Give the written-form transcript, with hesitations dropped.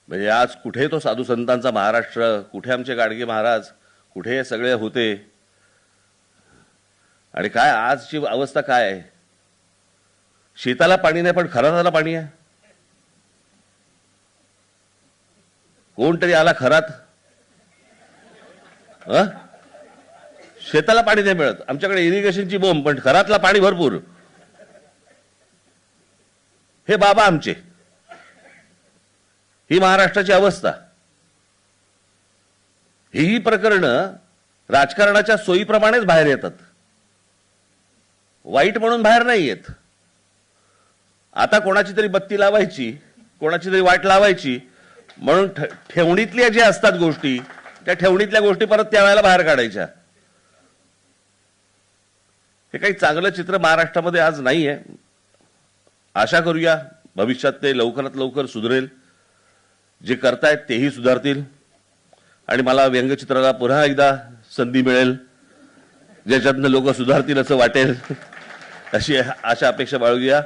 म्हणजे आज कुठे तो साधू संतांचा महाराष्ट्र, कुठे आमचे गाडगे महाराज, कुठे हे सगळे होते, आणि काय आजची अवस्था काय आहे? शेताला पाणी नाही पण खराताला पाणी आहे. कोणतरी आला खरात, शेताला पाणी नाही मिळत. आमच्याकडे इरिगेशनची बोंब, पण खरातला पाणी भरपूर. हे बाबा आमचे, ही महाराष्ट्राची अवस्था. ही प्रकरणं राजकारणाच्या सोयीप्रमाणेच बाहेर येतात, वाईट म्हणून बाहेर नाही येत. आता कोणाची तरी बत्ती लावायची, कोणाची तरी वाट लावायची म्हणून ठेवणीतल्या ज्या असतात गोष्टी, त्या ठेवणीतल्या गोष्टी परत त्यावेळेला बाहेर काढायच्या. हे काही चांगलं चित्र महाराष्ट्रामध्ये आज नाहीये. आशा करूया भविष्यात ते लवकरात लवकर सुधरेल. जे करतायत तेही सुधारतील आणि मला व्यंगचित्राला पुन्हा एकदा संधी मिळेल ज्याच्यातनं लोक सुधारतील असं वाटेल, अशी आशा अपेक्षा बाळगूया.